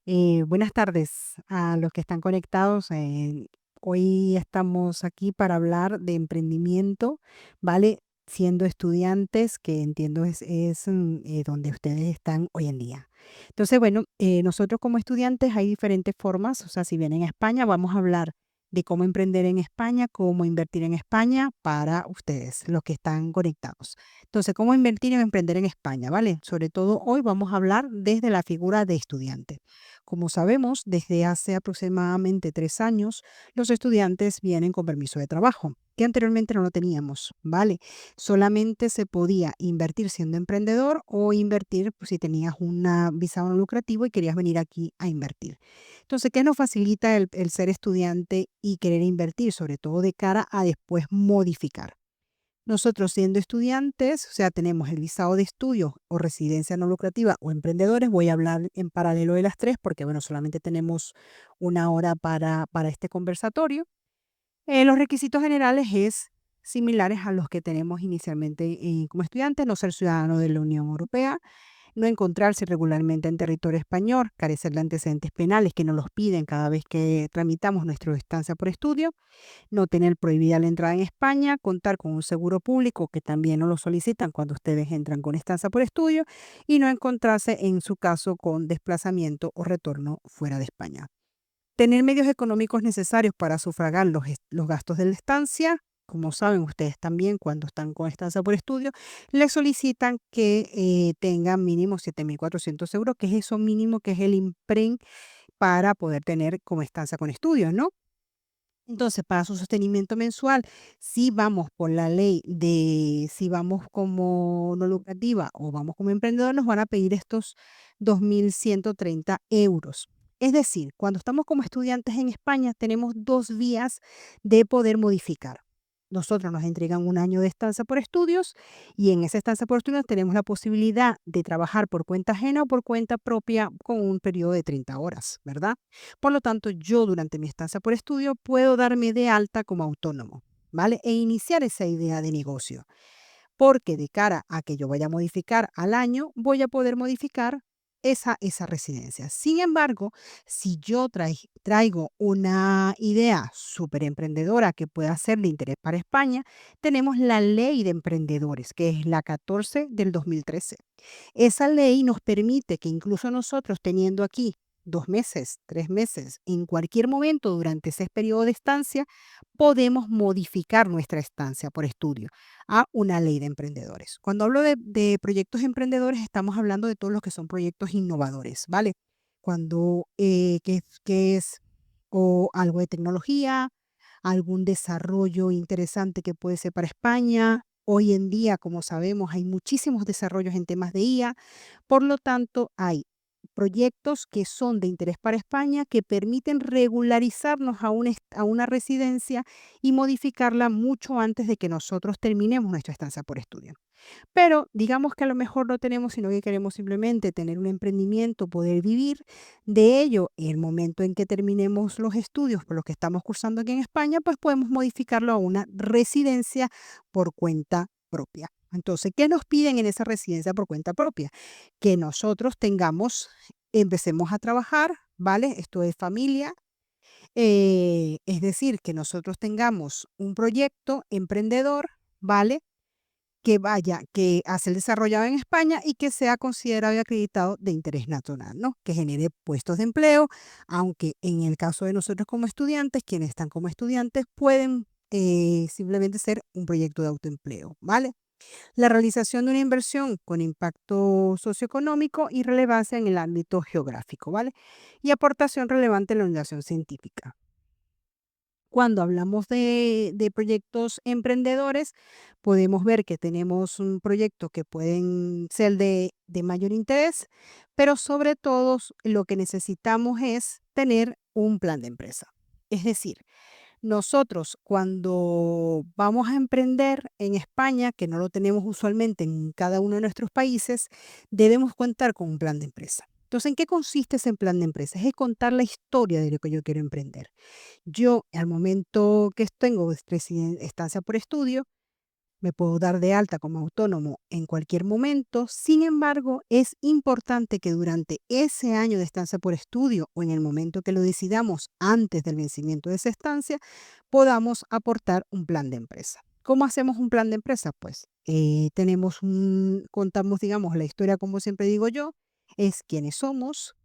Buenas tardes a los que están conectados. Hoy estamos aquí para hablar de emprendimiento, ¿vale? Siendo estudiantes, que entiendo es donde ustedes están hoy en día. Entonces, bueno, nosotros como estudiantes hay diferentes formas, o sea, si vienen a España, vamos a hablar de cómo emprender en España, cómo invertir en España para ustedes, los que están conectados. Entonces, cómo invertir y emprender en España, ¿vale? Sobre todo hoy vamos a hablar desde la figura de estudiante. Como sabemos, desde hace aproximadamente 3 años, los estudiantes vienen con permiso de trabajo, que anteriormente no lo teníamos, ¿vale? Solamente se podía invertir siendo emprendedor o invertir pues, si tenías una visa no lucrativo y querías venir aquí a invertir. Entonces, ¿qué nos facilita el ser estudiante y querer invertir, sobre todo de cara a después modificar? Nosotros siendo estudiantes, o sea, tenemos el visado de estudio o residencia no lucrativa o emprendedores. Voy a hablar en paralelo de las tres porque, bueno, solamente tenemos una hora para este conversatorio. Los requisitos generales es similares a los que tenemos inicialmente como estudiantes: no ser ciudadano de la Unión Europea, no encontrarse regularmente en territorio español, carecer de antecedentes penales que nos los piden cada vez que tramitamos nuestra estancia por estudio, no tener prohibida la entrada en España, contar con un seguro público que también no lo solicitan cuando ustedes entran con estancia por estudio y no encontrarse en su caso con desplazamiento o retorno fuera de España. Tener medios económicos necesarios para sufragar los gastos de la estancia. Como saben ustedes también, cuando están con estancia por estudio, les solicitan que tengan mínimo 7.400 euros, que es eso mínimo que es el IMPREN para poder tener como estancia con estudios, ¿no? Entonces, para su sostenimiento mensual, si vamos por la ley de si vamos como no lucrativa o vamos como emprendedor, nos van a pedir estos 2.130 euros. Es decir, cuando estamos como estudiantes en España, tenemos dos vías de poder modificar. Nosotros nos entregan un año de estancia por estudios y en esa estancia por estudios tenemos la posibilidad de trabajar por cuenta ajena o por cuenta propia con un periodo de 30 horas, ¿verdad? Por lo tanto, yo durante mi estancia por estudio puedo darme de alta como autónomo, ¿vale? E iniciar esa idea de negocio, porque de cara a que yo vaya a modificar al año, voy a poder modificar esa residencia. Sin embargo, si yo traigo una idea súper emprendedora que pueda ser de interés para España, tenemos la ley de emprendedores, que es la 14 del 2013. Esa ley nos permite que incluso nosotros teniendo aquí 2 meses, 3 meses, en cualquier momento durante ese periodo de estancia, podemos modificar nuestra estancia por estudio a una ley de emprendedores. Cuando hablo de proyectos emprendedores, estamos hablando de todos los que son proyectos innovadores, ¿vale? Cuando, que es o algo de tecnología, algún desarrollo interesante que puede ser para España. Hoy en día, como sabemos, hay muchísimos desarrollos en temas de IA, por lo tanto, hay proyectos que son de interés para España que permiten regularizarnos a una residencia y modificarla mucho antes de que nosotros terminemos nuestra estancia por estudio. Pero digamos que a lo mejor no tenemos, sino que queremos simplemente tener un emprendimiento, poder vivir de ello en el momento en que terminemos los estudios por los que estamos cursando aquí en España, pues podemos modificarlo a una residencia por cuenta propia. Entonces, ¿qué nos piden en esa residencia por cuenta propia? Que nosotros empecemos a trabajar, ¿vale? Esto es familia, es decir, que nosotros tengamos un proyecto emprendedor, ¿vale? Que a ser desarrollado en España y que sea considerado y acreditado de interés nacional, ¿no? Que genere puestos de empleo, aunque en el caso de nosotros como estudiantes, quienes están como estudiantes pueden simplemente ser un proyecto de autoempleo, ¿vale? La realización de una inversión con impacto socioeconómico y relevancia en el ámbito geográfico, ¿vale? Y aportación relevante en la innovación científica. Cuando hablamos de proyectos emprendedores, podemos ver que tenemos un proyecto que pueden ser de mayor interés, pero sobre todo lo que necesitamos es tener un plan de empresa. Es decir, nosotros cuando vamos a emprender en España, que no lo tenemos usualmente en cada uno de nuestros países, debemos contar con un plan de empresa. Entonces, ¿en qué consiste ese plan de empresa? Es contar la historia de lo que yo quiero emprender. Yo, al momento que tengo estancia por estudio, me puedo dar de alta como autónomo en cualquier momento. Sin embargo, es importante que durante ese año de estancia por estudio o en el momento que lo decidamos antes del vencimiento de esa estancia, podamos aportar un plan de empresa. ¿Cómo hacemos un plan de empresa? Pues contamos, digamos, la historia, como siempre digo yo, es quiénes somos,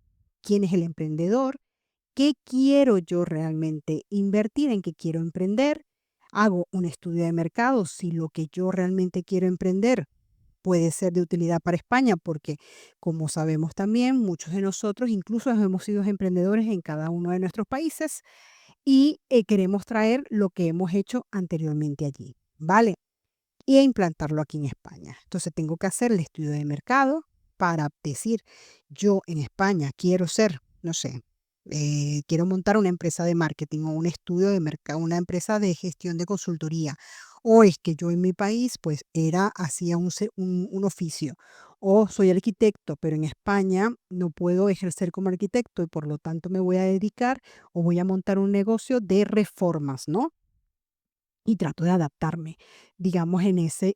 quién es el emprendedor, qué quiero yo realmente invertir, en qué quiero emprender. Hago un estudio de mercado si lo que yo realmente quiero emprender puede ser de utilidad para España, porque como sabemos también, muchos de nosotros incluso hemos sido emprendedores en cada uno de nuestros países y queremos traer lo que hemos hecho anteriormente allí, ¿vale? Y a implantarlo aquí en España. Entonces tengo que hacer el estudio de mercado para decir, yo en España quiero ser, no sé, quiero montar una empresa de marketing o un estudio de mercado, una empresa de gestión de consultoría. O es que yo en mi país pues hacía un oficio. O soy arquitecto, pero en España no puedo ejercer como arquitecto y por lo tanto me voy a dedicar o voy a montar un negocio de reformas, ¿no? Y trato de adaptarme, digamos, en ese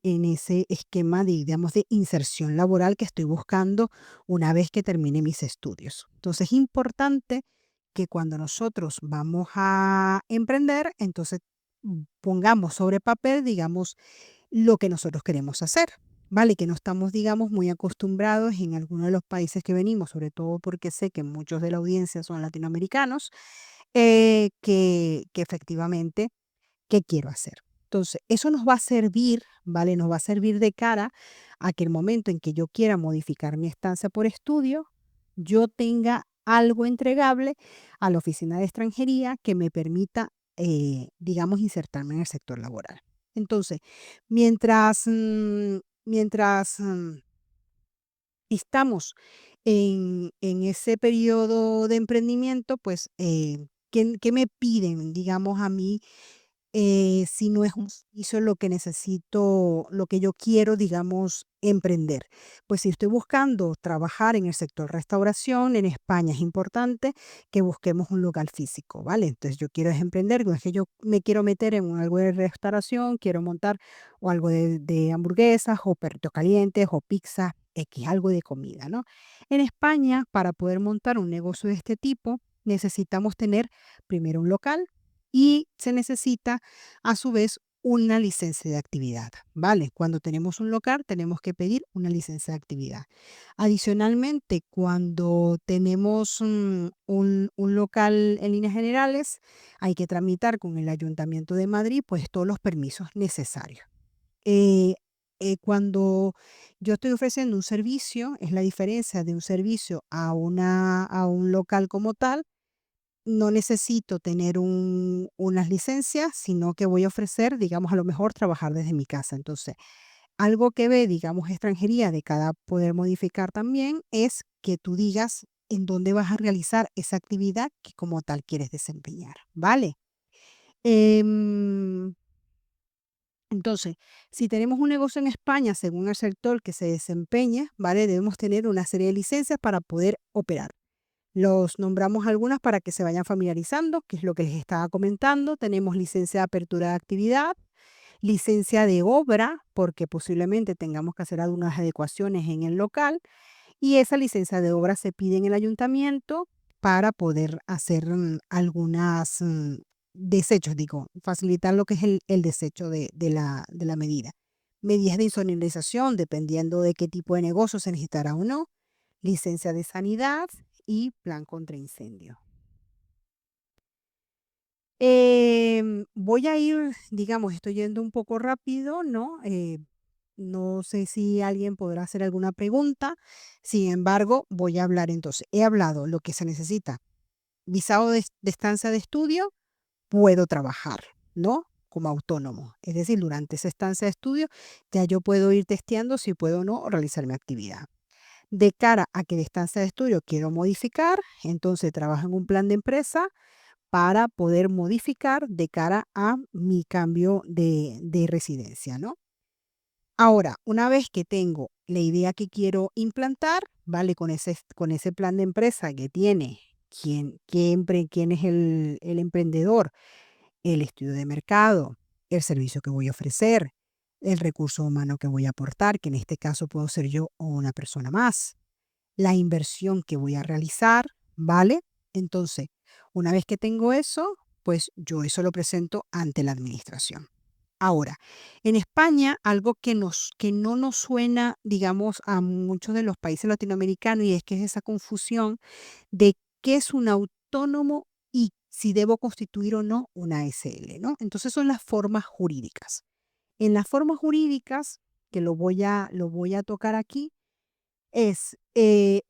esquema de, digamos, de inserción laboral que estoy buscando una vez que termine mis estudios. Entonces, es importante que cuando nosotros vamos a emprender, entonces pongamos sobre papel, digamos, lo que nosotros queremos hacer, ¿vale? Que no estamos, digamos, muy acostumbrados en algunos de los países que venimos, sobre todo porque sé que muchos de la audiencia son latinoamericanos, que efectivamente ¿qué quiero hacer? Entonces, eso nos va a servir, ¿vale? Nos va a servir de cara a que el momento en que yo quiera modificar mi estancia por estudio, yo tenga algo entregable a la oficina de extranjería que me permita, digamos, insertarme en el sector laboral. Entonces, mientras, estamos en ese periodo de emprendimiento, pues, ¿qué me piden, digamos, a mí si no es un servicio lo que necesito, lo que yo quiero, digamos, emprender? Pues si estoy buscando trabajar en el sector restauración, en España es importante que busquemos un local físico, ¿vale? Entonces yo quiero es emprender, no es que yo me quiero meter en algo de restauración, quiero montar o algo de hamburguesas o perritos calientes o pizza, X, algo de comida, ¿no? En España, para poder montar un negocio de este tipo, necesitamos tener primero un local y se necesita a su vez una licencia de actividad, ¿vale? Cuando tenemos un local tenemos que pedir una licencia de actividad. Adicionalmente, cuando tenemos un local en líneas generales, hay que tramitar con el Ayuntamiento de Madrid pues todos los permisos necesarios. Eh, cuando yo estoy ofreciendo un servicio, es la diferencia de un servicio a un local como tal. No necesito tener unas licencias, sino que voy a ofrecer, digamos, a lo mejor trabajar desde mi casa. Entonces, algo que ve, digamos, extranjería de cada poder modificar también es que tú digas en dónde vas a realizar esa actividad que como tal quieres desempeñar, ¿vale? Em, entonces, si tenemos un negocio en España, según el sector que se desempeñe, ¿vale? Debemos tener una serie de licencias para poder operar. Los nombramos algunas para que se vayan familiarizando, que es lo que les estaba comentando. Tenemos licencia de apertura de actividad, licencia de obra, porque posiblemente tengamos que hacer algunas adecuaciones en el local, y esa licencia de obra se pide en el ayuntamiento para poder hacer algunas desechos, digo, facilitar lo que es el desecho de la medida. Medidas de insonorización, dependiendo de qué tipo de negocio se necesitará o no, licencia de sanidad y plan contra incendio. Voy a ir, digamos, estoy yendo un poco rápido, ¿no? No sé si alguien podrá hacer alguna pregunta. Sin embargo, voy a hablar entonces. He hablado lo que se necesita. Visado de estancia de estudio, puedo trabajar, ¿no? Como autónomo. Es decir, durante esa estancia de estudio, ya yo puedo ir testeando si puedo o no realizar mi actividad. De cara a que de estancia de estudio quiero modificar, entonces trabajo en un plan de empresa para poder modificar de cara a mi cambio de residencia, ¿no? Ahora, una vez que tengo la idea que quiero implantar, ¿vale? Con ese plan de empresa que tiene quién es el emprendedor, el estudio de mercado, el servicio que voy a ofrecer, el recurso humano que voy a aportar, que en este caso puedo ser yo o una persona más, la inversión que voy a realizar, ¿vale? Entonces, una vez que tengo eso, pues yo eso lo presento ante la administración. Ahora, en España, algo que no nos suena, digamos, a muchos de los países latinoamericanos, y es que es esa confusión de qué es un autónomo y si debo constituir o no una SL, ¿no? Entonces son las formas jurídicas. En las formas jurídicas, que lo voy a tocar aquí, es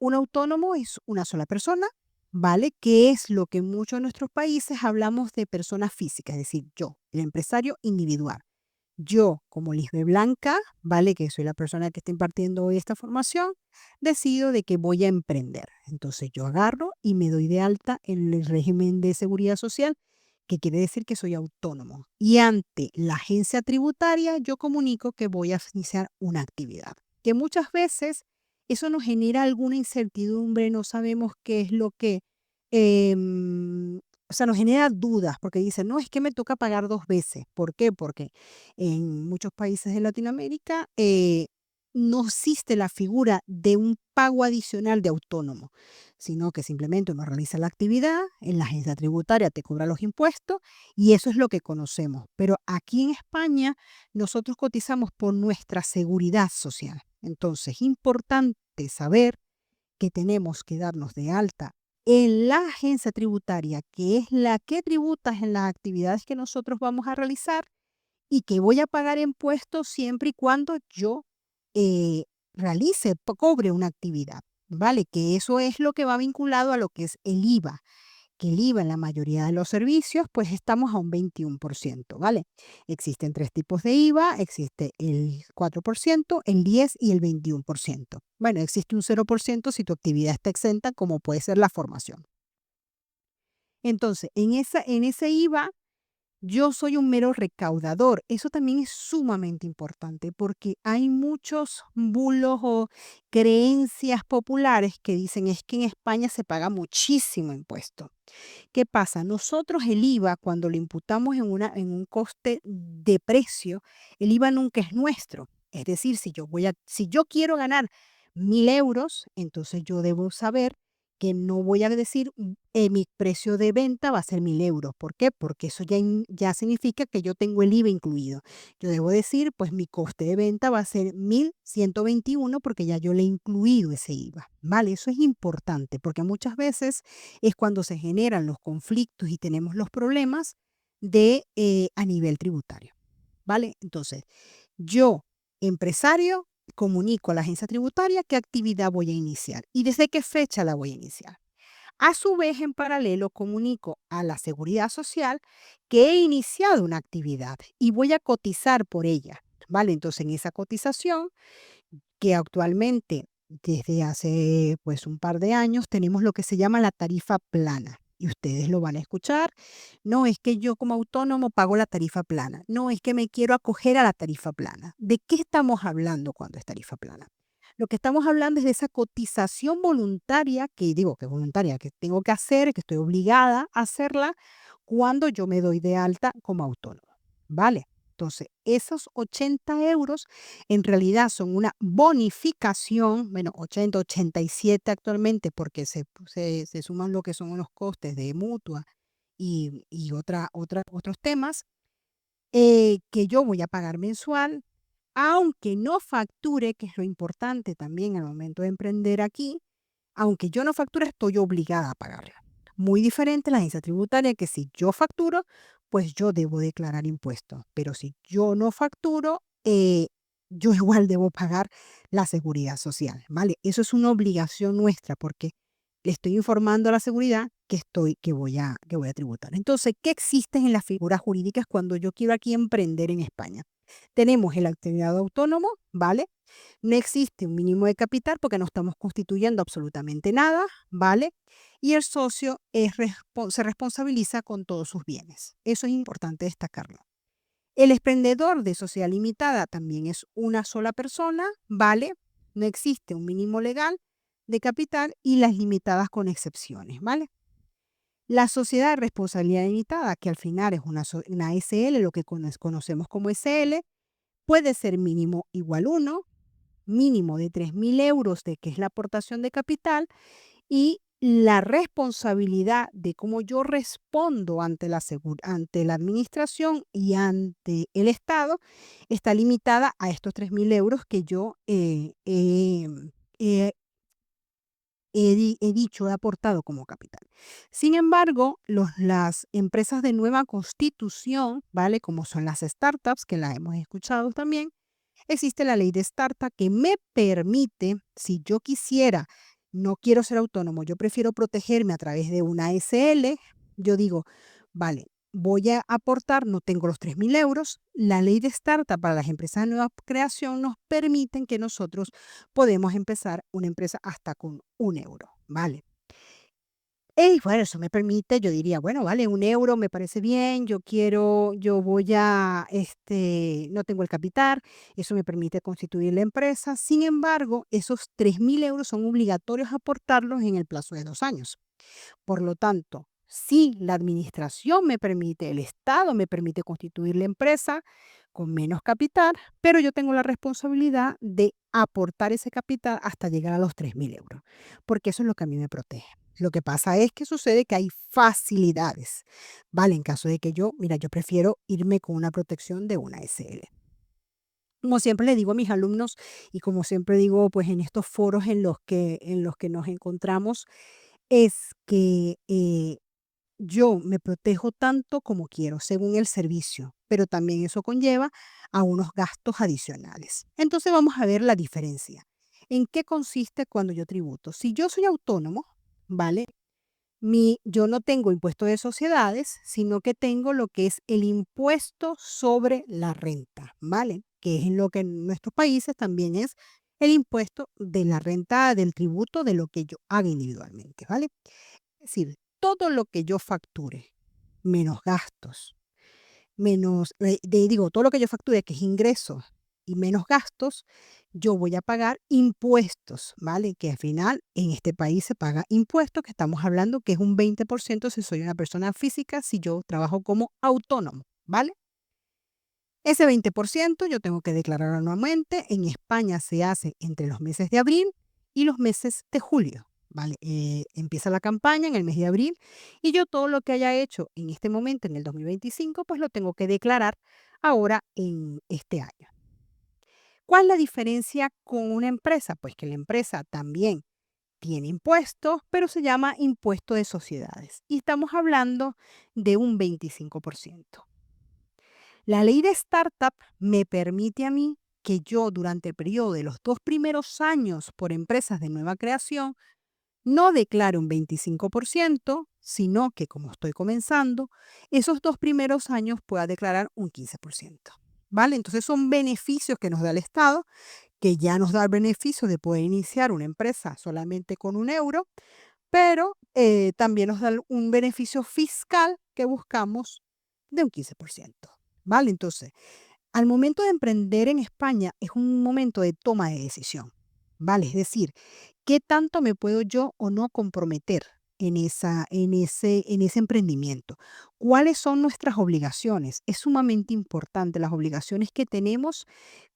un autónomo es una sola persona, ¿vale? Que es lo que en muchos de nuestros países hablamos de personas físicas, es decir, yo, el empresario individual. Yo, como Lisbe Blanca, ¿vale? Que soy la persona que está impartiendo hoy esta formación, decido de que voy a emprender. Entonces yo agarro y me doy de alta en el régimen de seguridad social, que quiere decir que soy autónomo. Y ante la agencia tributaria yo comunico que voy a iniciar una actividad. Que muchas veces eso nos genera alguna incertidumbre, no sabemos qué es lo que em, o sea, nos genera dudas porque dicen, no, es que me toca pagar 2 veces. ¿Por qué? Porque en muchos países de Latinoamérica no existe la figura de un pago adicional de autónomo, sino que simplemente uno realiza la actividad, en la agencia tributaria te cobra los impuestos y eso es lo que conocemos. Pero aquí en España nosotros cotizamos por nuestra seguridad social. Entonces, es importante saber que tenemos que darnos de alta en la agencia tributaria, que es la que tributa en las actividades que nosotros vamos a realizar y que voy a pagar impuestos siempre y cuando yo eh, cobre una actividad, ¿vale? Que eso es lo que va vinculado a lo que es el IVA, que el IVA en la mayoría de los servicios, pues estamos a un 21%, ¿vale? Existen 3 tipos de IVA, existe el 4%, el 10 y el 21%. Bueno, existe un 0% si tu actividad está exenta, como puede ser la formación. Entonces, en ese IVA yo soy un mero recaudador. Eso también es sumamente importante porque hay muchos bulos o creencias populares que dicen es que en España se paga muchísimo impuesto. ¿Qué pasa? Nosotros el IVA, cuando lo imputamos en un coste de precio, el IVA nunca es nuestro. Es decir, si yo quiero ganar 1.000 euros, entonces yo debo saber que no voy a decir mi precio de venta va a ser 1.000 euros. ¿Por qué? Porque eso ya significa que yo tengo el IVA incluido. Yo debo decir, pues mi coste de venta va a ser 1.121 porque ya yo le he incluido ese IVA. ¿Vale? Eso es importante porque muchas veces es cuando se generan los conflictos y tenemos los problemas a nivel tributario, ¿vale? Entonces, yo, empresario, comunico a la agencia tributaria qué actividad voy a iniciar y desde qué fecha la voy a iniciar. A su vez, en paralelo, comunico a la seguridad social que he iniciado una actividad y voy a cotizar por ella, ¿vale? Entonces, en esa cotización que actualmente, desde hace pues un par de años, tenemos lo que se llama la tarifa plana. Y ustedes lo van a escuchar. No es que yo como autónomo pago la tarifa plana. No es que me quiero acoger a la tarifa plana. ¿De qué estamos hablando cuando es tarifa plana? Lo que estamos hablando es de esa cotización voluntaria, que digo que voluntaria, que tengo que hacer, que estoy obligada a hacerla cuando yo me doy de alta como autónomo. ¿Vale? Entonces, esos 80 euros en realidad son una bonificación, bueno, 80, 87 actualmente, porque se suman lo que son unos costes de mutua y otros temas que yo voy a pagar mensual, aunque no facture, que es lo importante también al momento de emprender aquí, aunque yo no facture, estoy obligada a pagarla. Muy diferente a la agencia tributaria, que si yo facturo, pues yo debo declarar impuestos. Pero si yo no facturo, yo igual debo pagar la seguridad social, ¿vale? Eso es una obligación nuestra porque le estoy informando a la seguridad que voy a tributar. Entonces, ¿qué existen en las figuras jurídicas cuando yo quiero aquí emprender en España? Tenemos el actividad autónomo, ¿vale? No existe un mínimo de capital porque no estamos constituyendo absolutamente nada, ¿vale? Y el socio se responsabiliza con todos sus bienes. Eso es importante destacarlo. El emprendedor de sociedad limitada también es una sola persona, ¿vale? No existe un mínimo legal de capital y las limitadas con excepciones, ¿vale? La sociedad de responsabilidad limitada, que al final es una SL, lo que conocemos como SL, Puede ser mínimo igual 1, mínimo de 3.000 euros de que es la aportación de capital y la responsabilidad de cómo yo respondo ante ante la administración y ante el Estado está limitada a estos 3.000 euros que yo he he dicho, he aportado como capital. Sin embargo, las empresas de nueva constitución, ¿vale? Como son las startups, que las hemos escuchado también, existe la ley de startup que me permite, si yo quisiera, no quiero ser autónomo, yo prefiero protegerme a través de una SL, yo digo, vale, voy a aportar, no tengo los 3.000 euros, la ley de startup para las empresas de nueva creación nos permiten que nosotros podemos empezar una empresa hasta con 1 euro, ¿vale? Y bueno, eso me permite, yo diría, bueno, vale, 1 euro me parece bien, yo voy a, no tengo el capital, eso me permite constituir la empresa. Sin embargo, esos 3.000 euros son obligatorios aportarlos en el plazo de 2 años. Por lo tanto, si la administración me permite, el Estado me permite constituir la empresa con menos capital, pero yo tengo la responsabilidad de aportar ese capital hasta llegar a los 3.000 euros, porque eso es lo que a mí me protege. Lo que pasa es que sucede que hay facilidades, ¿vale? En caso de que yo, mira, yo prefiero irme con una protección de una SL. Como siempre le digo a mis alumnos y como siempre digo, pues en estos foros en los que nos encontramos, es que yo me protejo tanto como quiero, según el servicio, pero también eso conlleva a unos gastos adicionales. Entonces vamos a ver la diferencia. ¿En qué consiste cuando yo tributo? Si yo soy autónomo, ¿vale? Yo no tengo impuesto de sociedades, sino que tengo lo que es el impuesto sobre la renta, ¿vale? Que es en lo que en nuestros países también es el impuesto de la renta, del tributo de lo que yo haga individualmente, ¿vale? Es decir, todo lo que yo facture, menos gastos, menos, digo, todo lo que yo facture, que es ingresos y menos gastos, yo voy a pagar impuestos, ¿vale? Que al final en este país se paga impuestos, que estamos hablando que es un 20% si soy una persona física, si yo trabajo como autónomo, ¿vale? Ese 20% yo tengo que declarar anualmente. En España se hace entre los meses de abril y los meses de julio, ¿vale? Empieza la campaña en el mes de abril y yo todo lo que haya hecho en este momento, en el 2025, pues lo tengo que declarar ahora en este año. ¿Cuál es la diferencia con una empresa? Pues que la empresa también tiene impuestos, pero se llama impuesto de sociedades y estamos hablando de un 25%. La ley de startup me permite a mí que yo durante el periodo de los 2 primeros años por empresas de nueva creación no declare un 25%, sino que como estoy comenzando, esos 2 primeros años pueda declarar un 15%. ¿Vale? Entonces son beneficios que nos da el Estado, que ya nos da el beneficio de poder iniciar una empresa solamente con 1 euro, pero también nos da un beneficio fiscal que buscamos de un 15%. ¿Vale? Entonces, al momento de emprender en España es un momento de toma de decisión, ¿vale? Es decir, ¿qué tanto me puedo yo o no comprometer en ese emprendimiento? ¿Cuáles son nuestras obligaciones? Es sumamente importante las obligaciones que tenemos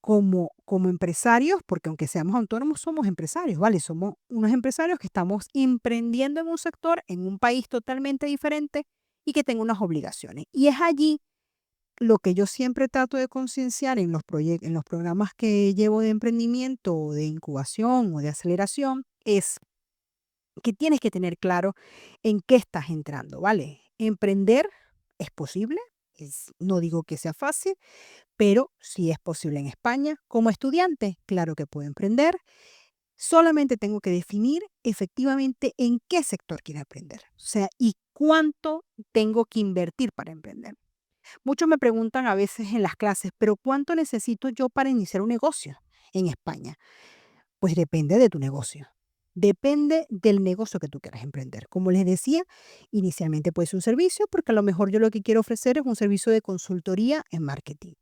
como empresarios, porque aunque seamos autónomos, somos empresarios, ¿vale? Somos unos empresarios que estamos emprendiendo en un sector, en un país totalmente diferente y que tengo unas obligaciones. Y es allí lo que yo siempre trato de concienciar en en los programas que llevo de emprendimiento o de incubación o de aceleración es que tienes que tener claro en qué estás entrando, ¿vale? Emprender es posible, no digo que sea fácil, pero sí es posible en España. Como estudiante, claro que puedo emprender. Solamente tengo que definir efectivamente en qué sector quiero emprender, o sea, y cuánto tengo que invertir para emprender. Muchos me preguntan a veces en las clases, pero ¿cuánto necesito yo para iniciar un negocio en España? Pues depende de tu negocio. Depende del negocio que tú quieras emprender. Como les decía, inicialmente puede ser un servicio, porque a lo mejor yo lo que quiero ofrecer es un servicio de consultoría en marketing.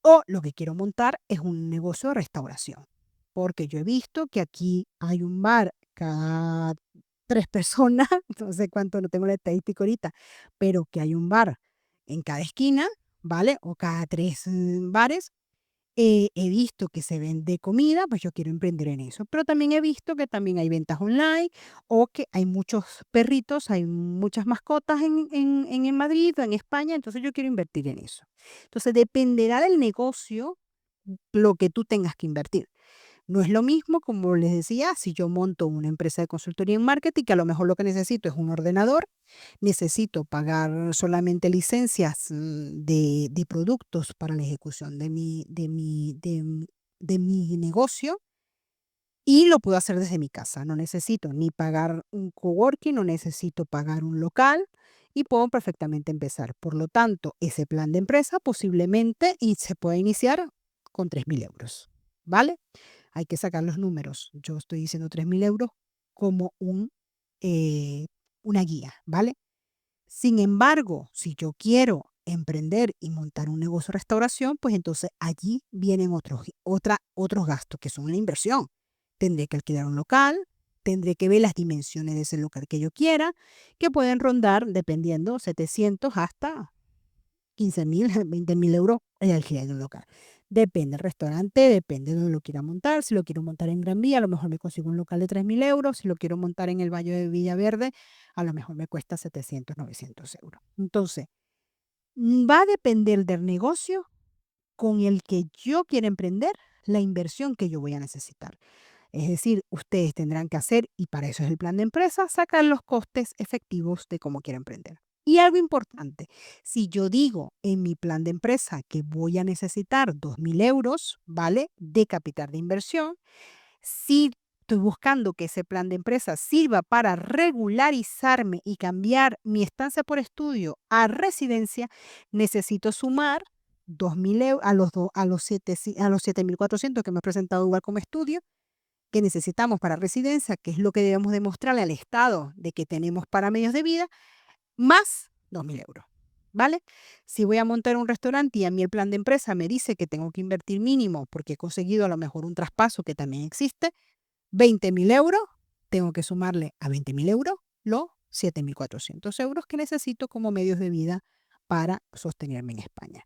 O lo que quiero montar es un negocio de restauración, porque yo he visto que aquí hay un bar cada 3 personas, no sé cuánto, no tengo la estadística ahorita, pero que hay un bar en cada esquina, ¿vale? O cada 3 bares. He visto que se vende comida, pues yo quiero emprender en eso. Pero también he visto que también hay ventas online o que hay muchos perritos, hay muchas mascotas en Madrid o en España, entonces yo quiero invertir en eso. Entonces dependerá del negocio lo que tú tengas que invertir. No es lo mismo, como les decía, si yo monto una empresa de consultoría en marketing, que a lo mejor lo que necesito es un ordenador, necesito pagar solamente licencias de productos para la ejecución de mi negocio y lo puedo hacer desde mi casa. No necesito ni pagar un coworking, no necesito pagar un local y puedo perfectamente empezar. Por lo tanto, ese plan de empresa posiblemente se puede iniciar con 3.000 euros, ¿vale? Hay que sacar los números. Yo estoy diciendo 3.000 euros como eh, una guía, ¿vale? Sin embargo, si yo quiero emprender y montar un negocio de restauración, pues entonces allí vienen otros gastos que son una inversión. Tendré que alquilar un local, tendré que ver las dimensiones de ese local que yo quiera, que pueden rondar, dependiendo, 700 hasta 15.000, 20.000 euros el alquiler de un local. Depende del restaurante, depende de donde lo quiera montar. Si lo quiero montar en Gran Vía, a lo mejor me consigo un local de 3.000 euros. Si lo quiero montar en el Valle de Villaverde, a lo mejor me cuesta 700, 900 euros. Entonces, va a depender del negocio con el que yo quiera emprender, la inversión que yo voy a necesitar. Es decir, ustedes tendrán que hacer, y para eso es el plan de empresa, sacar los costes efectivos de cómo quieren emprender. Y algo importante, si yo digo en mi plan de empresa que voy a necesitar 2.000 euros, ¿vale? De capital de inversión, si estoy buscando que ese plan de empresa sirva para regularizarme y cambiar mi estancia por estudio a residencia, necesito sumar 2.000 euros a los 7.400 que me he presentado igual como estudio que necesitamos para residencia, que es lo que debemos demostrarle al Estado de que tenemos para medios de vida, más 2.000 euros. ¿Vale? Si voy a montar un restaurante y a mí el plan de empresa me dice que tengo que invertir mínimo porque he conseguido a lo mejor un traspaso que también existe, 20.000 euros, tengo que sumarle a 20.000 euros los 7.400 euros que necesito como medios de vida para sostenerme en España.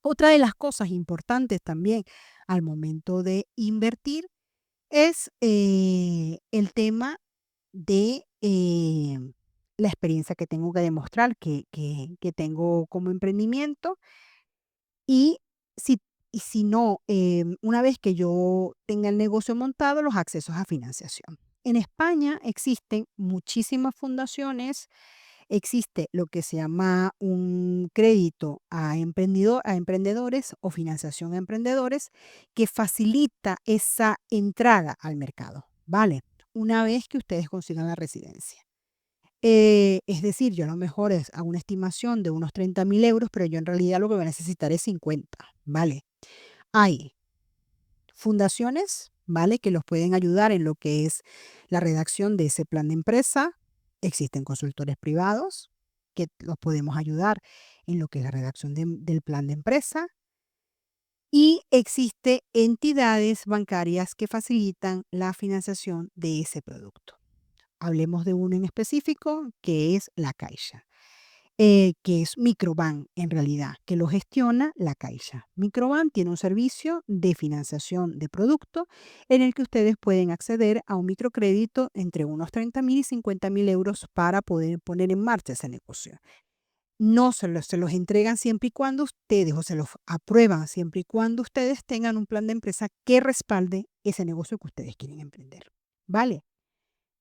Otra de las cosas importantes también al momento de invertir es el tema de la experiencia que tengo que demostrar que tengo como emprendimiento y si, y si no, una vez que yo tenga el negocio montado, los accesos a financiación. En España existen muchísimas fundaciones, existe lo que se llama un crédito a emprendedores o financiación a emprendedores que facilita esa entrada al mercado, ¿vale? Una vez que ustedes consigan la residencia. Es decir, yo a lo mejor hago una estimación de unos 30.000 euros, pero yo en realidad lo que voy a necesitar es 50, ¿vale? Hay fundaciones, ¿vale? Que los pueden ayudar en lo que es la redacción de ese plan de empresa. Existen consultores privados que los podemos ayudar en lo que es la redacción del plan de empresa. Y existe entidades bancarias que facilitan la financiación de ese producto. Hablemos de uno en específico, que es la Caixa. Que es Microban en realidad, que lo gestiona la Caixa. Microban tiene un servicio de financiación de producto en el que ustedes pueden acceder a un microcrédito entre unos 30.000 y 50.000 euros para poder poner en marcha ese negocio. No se los entregan siempre y cuando ustedes, o se los aprueban siempre y cuando ustedes tengan un plan de empresa que respalde ese negocio que ustedes quieren emprender. ¿Vale?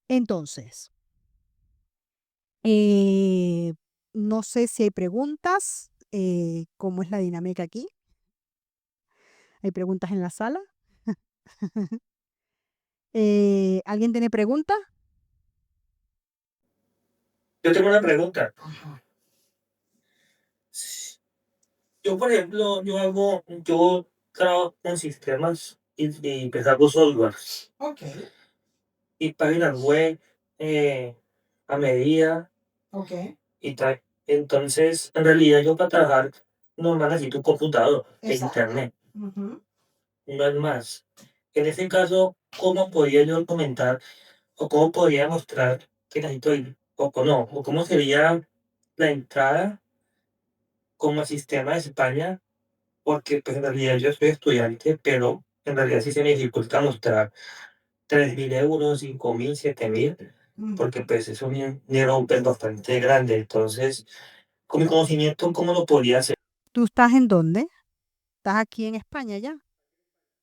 Entonces, eh, no sé si hay preguntas. ¿Cómo es la dinámica aquí? ¿Hay preguntas en la sala? ¿Alguien tiene pregunta? Yo tengo una pregunta. Ajá. Yo, por ejemplo, yo trabajo con sistemas y pues hago software Ok, y páginas web a medida ok, y tal. Entonces, en realidad yo para trabajar no necesito un computador e exacto. internet, Ujú. no es más. En ese caso, ¿cómo podría yo comentar o cómo podría mostrar que necesito ir o no? ¿O cómo sería la entrada como el sistema de España, porque pues en realidad yo soy estudiante, pero en realidad sí se me dificulta mostrar 3.000 euros, 5.000, 7.000, porque pues es un dinero pues, bastante grande. Entonces, con mi conocimiento, ¿cómo lo podría hacer? ¿Tú estás en dónde? ¿Estás aquí en España ya?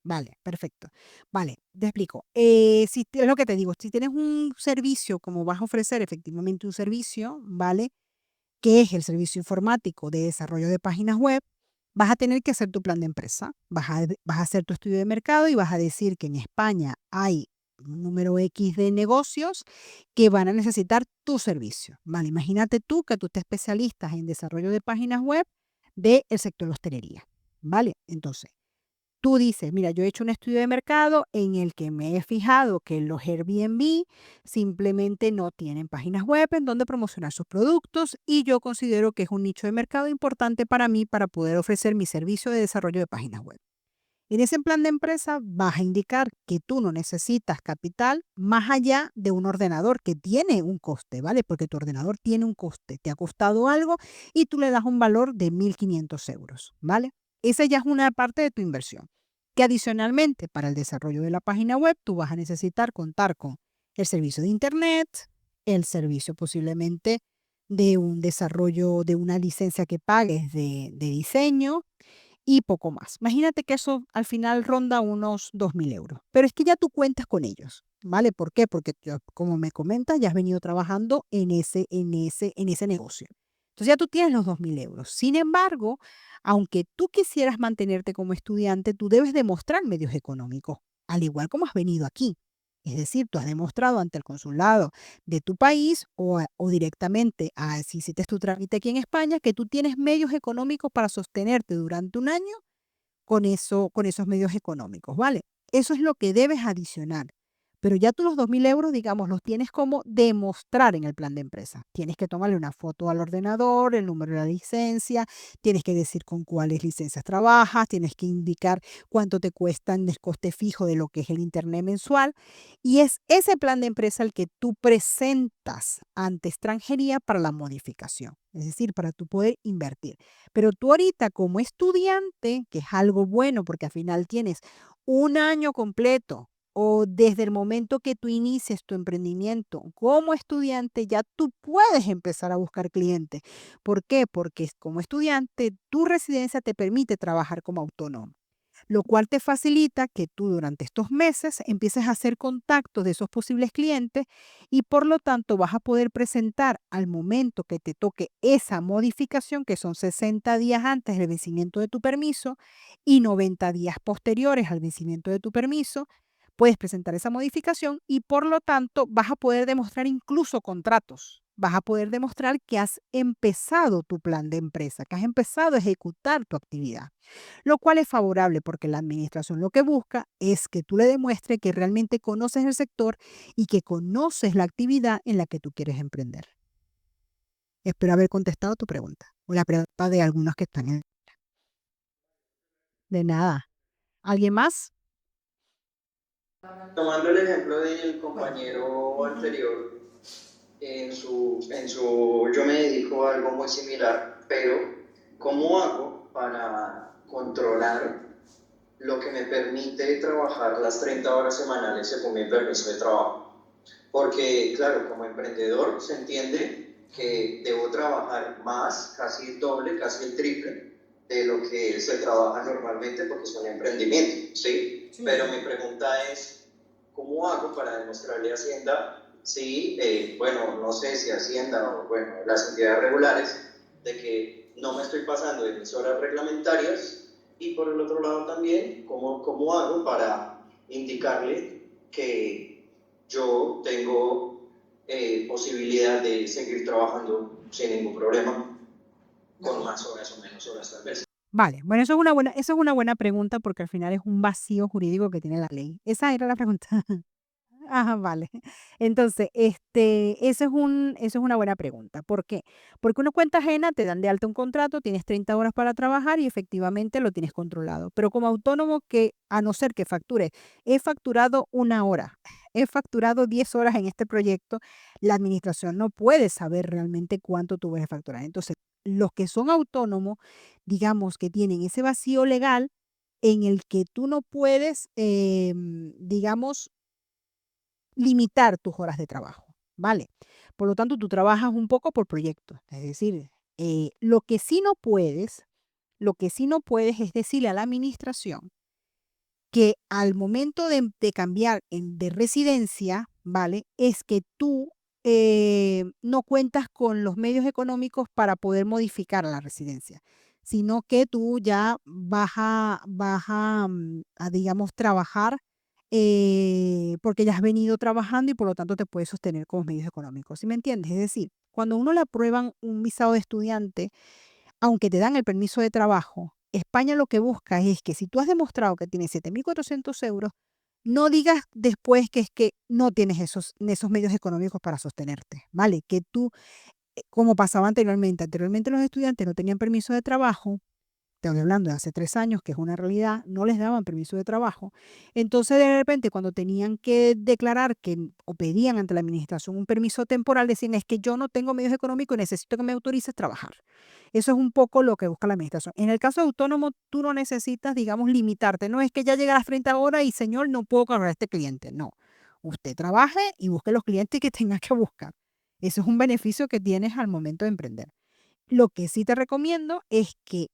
Vale, perfecto. Vale, te explico. Es lo que te digo, si tienes un servicio, como vas a ofrecer efectivamente un servicio, ¿vale? Que es el servicio informático de desarrollo de páginas web, vas a tener que hacer tu plan de empresa, vas a hacer tu estudio de mercado y vas a decir que en España hay un número X de negocios que van a necesitar tu servicio, ¿vale? Imagínate tú que tú te especialistas en desarrollo de páginas web del sector de hostelería, ¿vale? Entonces, tú dices, mira, yo he hecho un estudio de mercado en el que me he fijado que los Airbnb simplemente no tienen páginas web en donde promocionar sus productos y yo considero que es un nicho de mercado importante para mí para poder ofrecer mi servicio de desarrollo de páginas web. En ese plan de empresa vas a indicar que tú no necesitas capital más allá de un ordenador que tiene un coste, ¿vale? Porque tu ordenador tiene un coste, te ha costado algo y tú le das un valor de 1.500 euros, ¿vale? Esa ya es una parte de tu inversión. Que adicionalmente para el desarrollo de la página web tú vas a necesitar contar con el servicio de internet, el servicio posiblemente de un desarrollo de una licencia que pagues de diseño y poco más. Imagínate que eso al final ronda unos 2.000 euros, pero es que ya tú cuentas con ellos, ¿vale? ¿Por qué? Porque como me comentas, ya has venido trabajando en ese negocio. Entonces ya tú tienes los 2.000 euros. Sin embargo, aunque tú quisieras mantenerte como estudiante, tú debes demostrar medios económicos, al igual como has venido aquí. Es decir, tú has demostrado ante el consulado de tu país o directamente si hiciste tu trámite aquí en España, que tú tienes medios económicos para sostenerte durante un año con esos medios económicos, ¿vale? Eso es lo que debes adicionar. Pero ya tú los 2.000 euros, digamos, los tienes como demostrar en el plan de empresa. Tienes que tomarle una foto al ordenador, el número de la licencia, tienes que decir con cuáles licencias trabajas, tienes que indicar cuánto te cuesta en el coste fijo de lo que es el internet mensual. Y es ese plan de empresa el que tú presentas ante extranjería para la modificación, es decir, para tú poder invertir. Pero tú ahorita como estudiante, que es algo bueno porque al final tienes un año completo o desde el momento que tú inicies tu emprendimiento como estudiante, ya tú puedes empezar a buscar clientes. ¿Por qué? Porque como estudiante, tu residencia te permite trabajar como autónomo, lo cual te facilita que tú durante estos meses empieces a hacer contactos de esos posibles clientes y por lo tanto vas a poder presentar al momento que te toque esa modificación, que son 60 días antes del vencimiento de tu permiso y 90 días posteriores al vencimiento de tu permiso, puedes presentar esa modificación y por lo tanto vas a poder demostrar incluso contratos. Vas a poder demostrar que has empezado tu plan de empresa, que has empezado a ejecutar tu actividad, lo cual es favorable porque la administración lo que busca es que tú le demuestres que realmente conoces el sector y que conoces la actividad en la que tú quieres emprender. Espero haber contestado tu pregunta o la pregunta de algunos que están en... De nada. ¿Alguien más? Tomando el ejemplo del Bueno. compañero Ujú. anterior, yo me dedico a algo muy similar, pero ¿cómo hago para controlar lo que me permite trabajar las 30 horas semanales según mi permiso de trabajo? Porque, claro, como emprendedor se entiende que debo trabajar más, casi el doble, casi el triple de lo que se trabaja normalmente porque es un emprendimiento, ¿sí? Sí. Pero mi pregunta es, ¿cómo hago para demostrarle a Hacienda si, bueno, no sé si Hacienda o, bueno, las entidades regulares, de que no me estoy pasando de mis horas reglamentarias? Y por el otro lado también, ¿cómo hago para indicarle que yo tengo posibilidad de seguir trabajando sin ningún problema, con más horas o menos horas tal vez? Vale, bueno, eso es una buena pregunta porque al final es un vacío jurídico que tiene la ley. Esa era la pregunta. Ajá, vale. Entonces, eso es una buena pregunta. ¿Por qué? Porque una cuenta ajena te dan de alta un contrato, tienes 30 horas para trabajar y efectivamente lo tienes controlado. Pero como autónomo, que a no ser que facture, he facturado 1 hora, he facturado 10 horas en este proyecto, la administración no puede saber realmente cuánto tú vas a facturar. Entonces, Los que son autónomos, digamos que tienen ese vacío legal en el que tú no puedes, digamos, limitar tus horas de trabajo, ¿vale? Por lo tanto, tú trabajas un poco por proyecto. Es decir, lo que sí no puedes es decirle a la administración que al momento de cambiar de residencia, ¿vale? Es que tú no cuentas con los medios económicos para poder modificar la residencia, sino que tú ya vas a, digamos, trabajar porque ya has venido trabajando y por lo tanto te puedes sostener con los medios económicos. ¿Sí me entiendes? Es decir, cuando a uno le aprueban un visado de estudiante, aunque te dan el permiso de trabajo, España lo que busca es que si tú has demostrado que tienes 7.400 euros, no digas después que es que no tienes esos medios económicos para sostenerte, ¿vale? Que tú, como pasaba anteriormente los estudiantes no tenían permiso de trabajo, te estoy hablando de hace 3 años, que es una realidad, no les daban permiso de trabajo. Entonces, de repente, cuando tenían que declarar que, o pedían ante la administración un permiso temporal, decían, es que yo no tengo medios económicos y necesito que me autorices a trabajar. Eso es un poco lo que busca la administración. En el caso de autónomo, tú no necesitas, digamos, limitarte. No es que ya llega a las 30 horas y, señor, no puedo cargar a este cliente. No. Usted trabaje y busque los clientes que tenga que buscar. Eso es un beneficio que tienes al momento de emprender. Lo que sí te recomiendo es que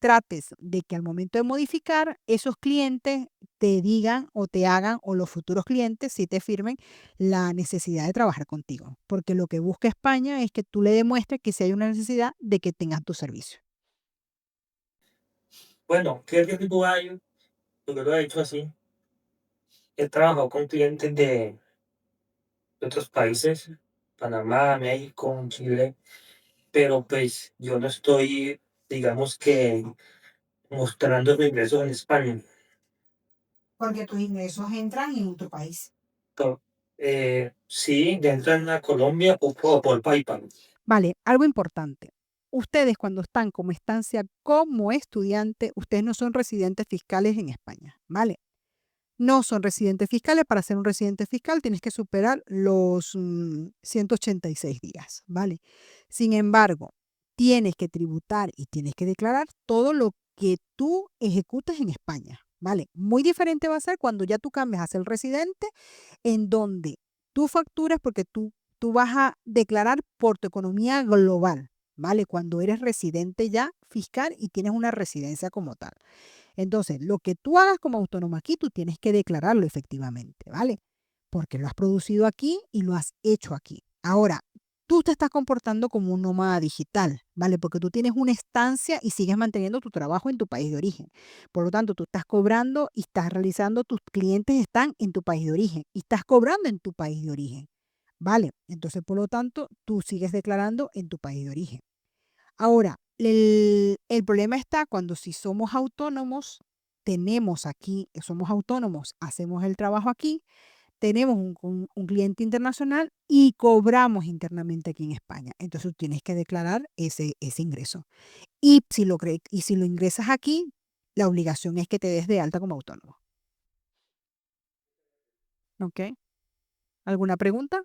trates de que al momento de modificar, esos clientes te digan o te hagan, o los futuros clientes, si te firmen la necesidad de trabajar contigo. Porque lo que busca España es que tú le demuestres que si hay una necesidad de que tengas tu servicio. Bueno, ¿qué riesgo hay? Porque lo he hecho así. He trabajado con clientes de otros países, Panamá, México, Chile, pero pues yo no estoy, digamos que, mostrando mis ingresos en España. Porque tus ingresos entran en tu país. To- sí, dentro de la Colombia o por PayPal. Vale, algo importante. Ustedes cuando están como estancia como estudiante, ustedes no son residentes fiscales en España, ¿vale? No son residentes fiscales. Para ser un residente fiscal tienes que superar los 186 días, ¿vale? Sin embargo, tienes que tributar y tienes que declarar todo lo que tú ejecutas en España, ¿vale? Muy diferente va a ser cuando ya tú cambias a ser residente, en donde tú facturas porque tú vas a declarar por tu economía global, ¿vale? Cuando eres residente ya fiscal y tienes una residencia como tal. Entonces, lo que tú hagas como autónomo aquí, tú tienes que declararlo efectivamente, ¿vale? Porque lo has producido aquí y lo has hecho aquí. Ahora, tú te estás comportando como un nómada digital, ¿vale? Porque tú tienes una estancia y sigues manteniendo tu trabajo en tu país de origen. Por lo tanto, tú estás cobrando y estás realizando, tus clientes están en tu país de origen y estás cobrando en tu país de origen, ¿vale? Entonces, por lo tanto, tú sigues declarando en tu país de origen. Ahora, el problema está cuando si somos autónomos, tenemos aquí, somos autónomos, hacemos el trabajo aquí, tenemos un cliente internacional y cobramos internamente aquí en España. Entonces tú tienes que declarar ese ingreso. Y si lo ingresas aquí, la obligación es que te des de alta como autónomo. ¿Ok? ¿Alguna pregunta?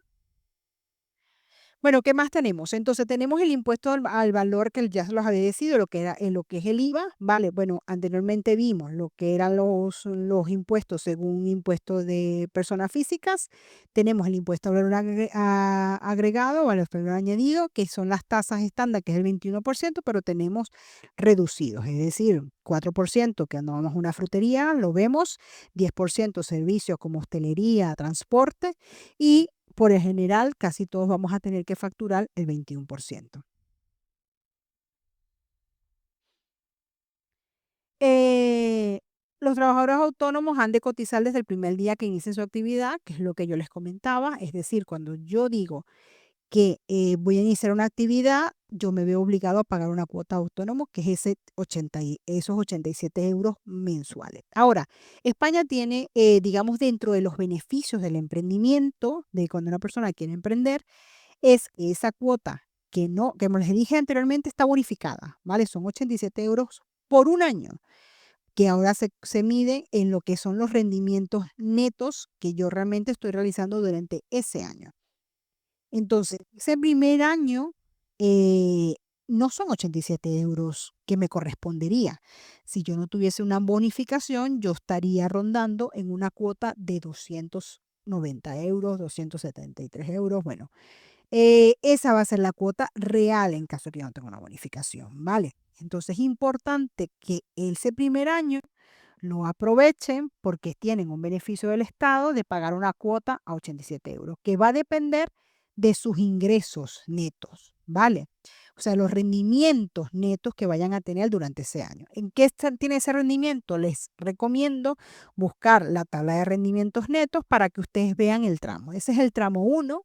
Bueno, ¿qué más tenemos? Entonces tenemos el impuesto al valor que ya se los había decidido, lo que era lo que es el IVA, ¿vale? Bueno, anteriormente vimos lo que eran los impuestos según impuestos de personas físicas. Tenemos el impuesto al valor agregado o al valor añadido, que son las tasas estándar, que es el 21%, pero tenemos reducidos, es decir, 4% que cuando vamos a una frutería, lo vemos, 10% servicios como hostelería, transporte, y por el general, casi todos vamos a tener que facturar el 21%. Eh, los trabajadores autónomos han de cotizar desde el primer día que inicien su actividad, que es lo que yo les comentaba. Es decir, cuando yo digo que voy a iniciar una actividad, yo me veo obligado a pagar una cuota autónomo, que es esos 87 euros mensuales. Ahora, España tiene, digamos, dentro de los beneficios del emprendimiento, de cuando una persona quiere emprender, es que esa cuota que no, que como les dije anteriormente, está bonificada, ¿vale? Son 87 euros por un año, que ahora se mide en lo que son los rendimientos netos que yo realmente estoy realizando durante ese año. Entonces, ese primer año, eh, no son 87 euros que me correspondería. Si yo no tuviese una bonificación, yo estaría rondando en una cuota de 290 euros, 273 euros. Bueno, esa va a ser la cuota real en caso de que yo no tenga una bonificación, ¿vale? Entonces es importante que ese primer año lo aprovechen porque tienen un beneficio del Estado de pagar una cuota a 87 euros, que va a depender de sus ingresos netos, ¿vale? O sea, los rendimientos netos que vayan a tener durante ese año. ¿En qué tiene ese rendimiento? Les recomiendo buscar la tabla de rendimientos netos para que ustedes vean el tramo. Ese es el tramo 1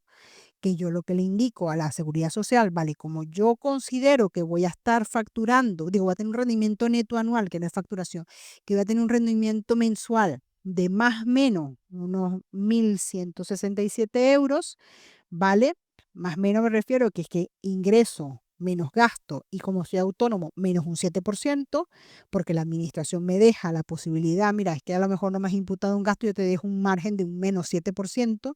que yo lo que le indico a la seguridad social, vale, como yo considero que voy a estar facturando, digo, voy a tener un rendimiento neto anual, que no es facturación, que voy a tener un rendimiento mensual de más o menos unos 1.167 euros, ¿vale? Más o menos me refiero que es que ingreso menos gasto y como soy autónomo, menos un 7%, porque la administración me deja la posibilidad, mira, es que a lo mejor no me has imputado un gasto, yo te dejo un margen de un menos 7%.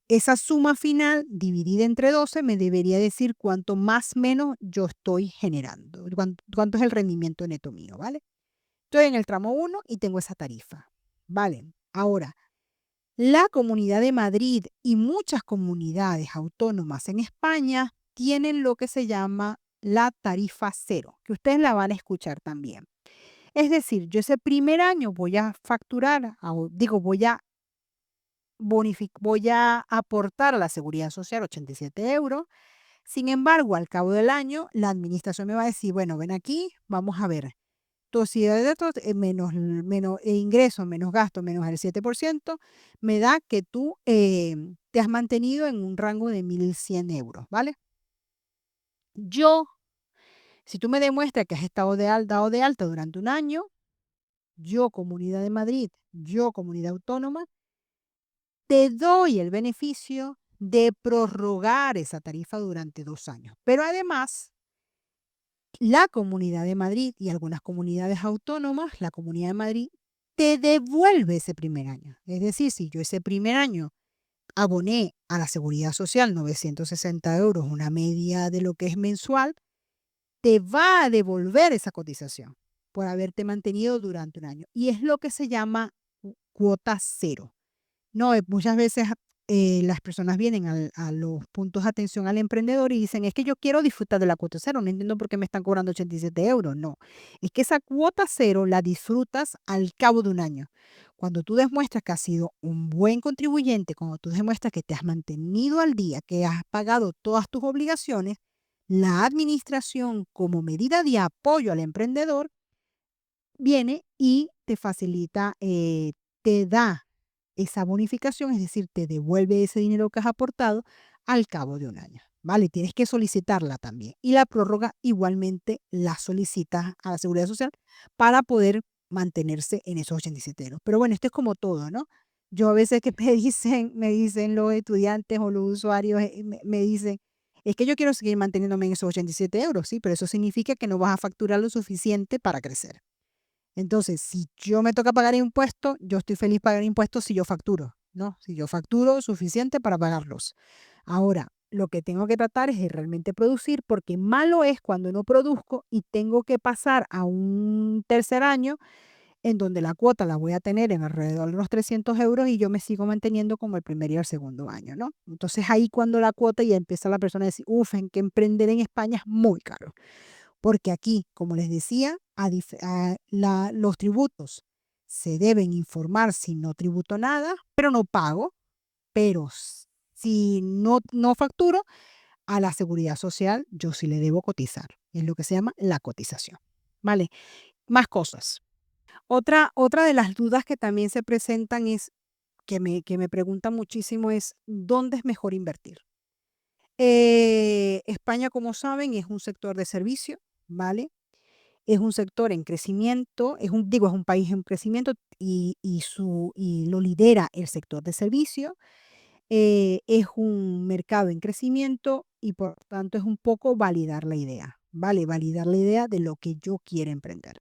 Esa suma final dividida entre 12 me debería decir cuánto más o menos yo estoy generando, cuánto es el rendimiento neto mío, ¿vale? Estoy en el tramo 1 y tengo esa tarifa, ¿vale? Ahora, la Comunidad de Madrid y muchas comunidades autónomas en España tienen lo que se llama la tarifa cero, que ustedes la van a escuchar también. Es decir, yo ese primer año voy a facturar, digo, voy a aportar a la seguridad social 87 euros. Sin embargo, al cabo del año, la administración me va a decir, bueno, ven aquí, vamos a ver, tu utilidad de datos menos ingreso, menos gasto, menos el 7%, me da que tú te has mantenido en un rango de 1.100 euros, ¿vale? Yo, si tú me demuestras que has estado dado de alta durante un año, yo, Comunidad de Madrid, yo, comunidad autónoma, te doy el beneficio de prorrogar esa tarifa durante 2 años. Pero además, la Comunidad de Madrid y algunas comunidades autónomas, la Comunidad de Madrid, te devuelve ese primer año. Es decir, si yo ese primer año aboné a la Seguridad Social 960 euros, una media de lo que es mensual, te va a devolver esa cotización por haberte mantenido durante un año. Y es lo que se llama cuota cero. No, muchas veces las personas vienen a los puntos de atención al emprendedor y dicen, es que yo quiero disfrutar de la cuota cero, no entiendo por qué me están cobrando 87 euros. No, es que esa cuota cero la disfrutas al cabo de un año. Cuando tú demuestras que has sido un buen contribuyente, cuando tú demuestras que te has mantenido al día, que has pagado todas tus obligaciones, la administración como medida de apoyo al emprendedor viene y te facilita, te da esa bonificación, es decir, te devuelve ese dinero que has aportado al cabo de un año, ¿vale? Tienes que solicitarla también. Y la prórroga igualmente la solicitas a la Seguridad Social para poder mantenerse en esos 87 euros. Pero bueno, esto es como todo, ¿no? Yo a veces que me dicen los estudiantes o los usuarios, me dicen, es que yo quiero seguir manteniéndome en esos 87 euros, sí, pero eso significa que no vas a facturar lo suficiente para crecer. Entonces, si yo me toca pagar impuestos, yo estoy feliz pagar impuestos si yo facturo, ¿no? Si yo facturo suficiente para pagarlos. Ahora, lo que tengo que tratar es de realmente producir, porque malo es cuando no produzco y tengo que pasar a un tercer año en donde la cuota la voy a tener en alrededor de los 300 euros y yo me sigo manteniendo como el primer y el segundo año, ¿no? Entonces ahí cuando la cuota ya empieza la persona a decir, uff, en que emprender en España es muy caro. Porque aquí, como les decía, los tributos se deben informar si no tributo nada, pero no pago, pero si no facturo, a la seguridad social yo sí le debo cotizar. Es lo que se llama la cotización. ¿Vale? Más cosas. Otra de las dudas que también se presentan es, que me preguntan muchísimo es, ¿dónde es mejor invertir? España, como saben, es un sector de servicio, ¿vale? Es un sector en crecimiento, es un país en crecimiento y lo lidera el sector de servicio. Es un mercado en crecimiento y por tanto es un poco validar la idea, ¿vale? Validar la idea de lo que yo quiero emprender.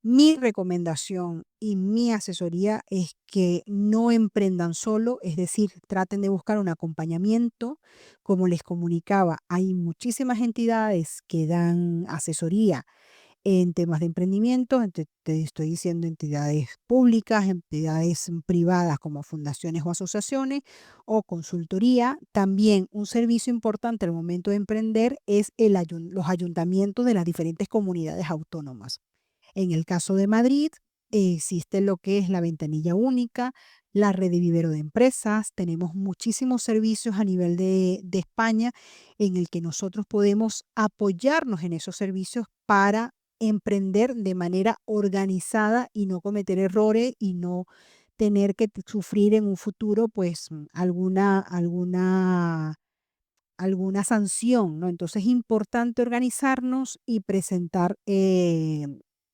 Mi recomendación y mi asesoría es que no emprendan solo, es decir, traten de buscar un acompañamiento. Como les comunicaba, hay muchísimas entidades que dan asesoría en temas de emprendimiento, te estoy diciendo entidades públicas, entidades privadas como fundaciones o asociaciones o consultoría. También un servicio importante al momento de emprender es los ayuntamientos de las diferentes comunidades autónomas. En el caso de Madrid, existe lo que es la ventanilla única, la red de vivero de empresas. Tenemos muchísimos servicios a nivel de España en el que nosotros podemos apoyarnos en esos servicios para emprender de manera organizada y no cometer errores y no tener que sufrir en un futuro pues alguna sanción, ¿no? Entonces es importante organizarnos y presentar,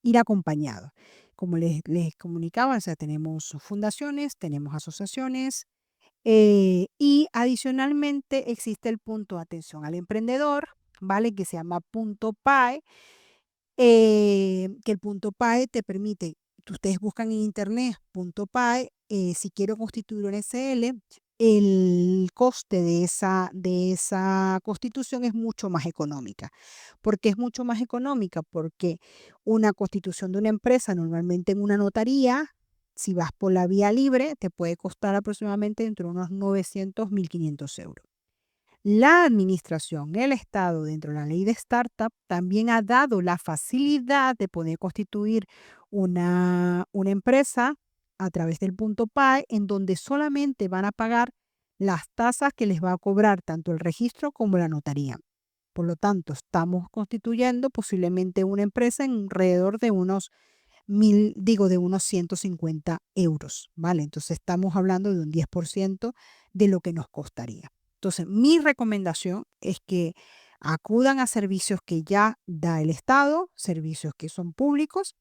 ir acompañados. Como les comunicaba, o sea, tenemos fundaciones, tenemos asociaciones, y adicionalmente existe el punto de atención al emprendedor, ¿vale? Que se llama Punto PAE, que el punto PAE te permite, ustedes buscan en internet punto PAE, si quiero constituir un SL, el coste de esa constitución es mucho más económica. ¿Por qué es mucho más económica? Porque una constitución de una empresa normalmente en una notaría, si vas por la vía libre, te puede costar aproximadamente entre unos 900, 1.500 euros. La administración, el Estado, dentro de la ley de startup, también ha dado la facilidad de poder constituir una empresa a través del punto PAE, en donde solamente van a pagar las tasas que les va a cobrar tanto el registro como la notaría. Por lo tanto, estamos constituyendo posiblemente una empresa en alrededor de unos de unos 150 euros, ¿vale? Entonces estamos hablando de un 10% de lo que nos costaría. Entonces, mi recomendación es que acudan a servicios que ya da el Estado, servicios que son públicos,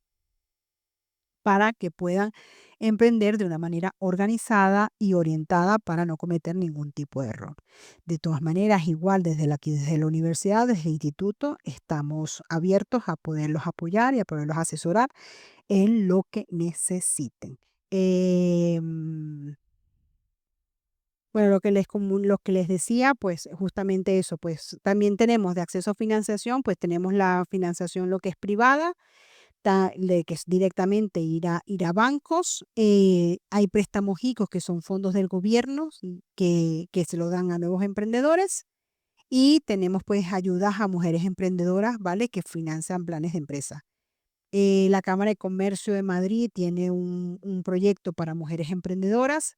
para que puedan emprender de una manera organizada y orientada para no cometer ningún tipo de error. De todas maneras, igual desde la universidad, desde el instituto, estamos abiertos a poderlos apoyar y a poderlos asesorar en lo que necesiten. Bueno, lo que les decía, pues justamente eso, pues también tenemos de acceso a financiación, pues tenemos la financiación lo que es privada, que es directamente ir a bancos. Hay préstamos ICO que son fondos del gobierno que se lo dan a nuevos emprendedores. Y tenemos pues ayudas a mujeres emprendedoras, ¿vale? Que financian planes de empresa. La Cámara de Comercio de Madrid tiene un proyecto para mujeres emprendedoras.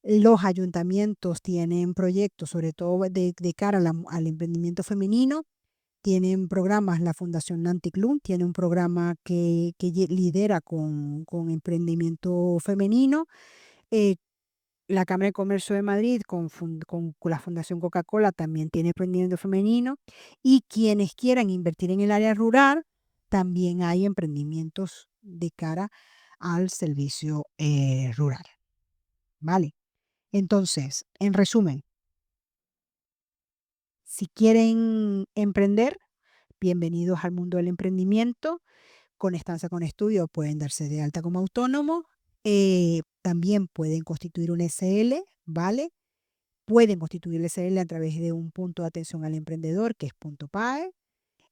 Los ayuntamientos tienen proyectos, sobre todo de cara al emprendimiento femenino. Tienen programas, la Fundación Nancy Klum tiene un programa que lidera con emprendimiento femenino. Eh, la Cámara de Comercio de Madrid con la Fundación Coca-Cola también tiene emprendimiento femenino. Y quienes quieran invertir en el área rural, también hay emprendimientos de cara al servicio rural. ¿Vale? Entonces, en resumen, si quieren emprender, bienvenidos al mundo del emprendimiento. Con estancia con estudio pueden darse de alta como autónomo. También pueden constituir un SL, ¿vale? Pueden constituir el SL a través de un punto de atención al emprendedor, que es punto PAE.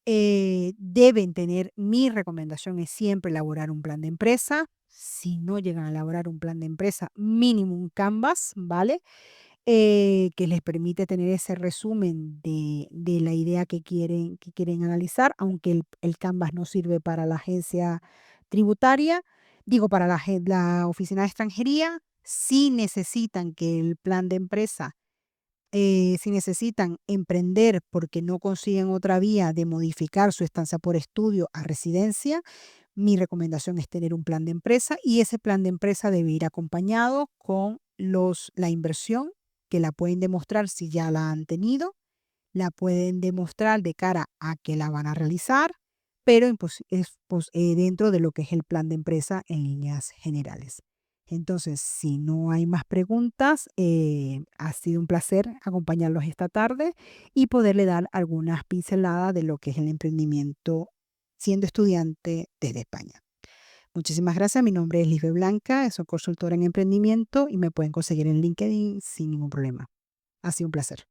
Deben tener, mi recomendación es siempre elaborar un plan de empresa. Si no llegan a elaborar un plan de empresa, mínimo un Canvas, ¿vale? Que les permite tener ese resumen de la idea que quieren analizar, aunque el Canvas no sirve para la agencia tributaria, digo, para la oficina de extranjería. Si necesitan que el plan de empresa, si necesitan emprender porque no consiguen otra vía de modificar su estancia por estudio a residencia, mi recomendación es tener un plan de empresa, y ese plan de empresa debe ir acompañado con la inversión, que la pueden demostrar si ya la han tenido, la pueden demostrar de cara a que la van a realizar, pero dentro de lo que es el plan de empresa en líneas generales. Entonces, si no hay más preguntas, ha sido un placer acompañarlos esta tarde y poderle dar algunas pinceladas de lo que es el emprendimiento siendo estudiante desde España. Muchísimas gracias. Mi nombre es Lisbeth Blanca, soy consultora en emprendimiento y me pueden conseguir en LinkedIn sin ningún problema. Ha sido un placer.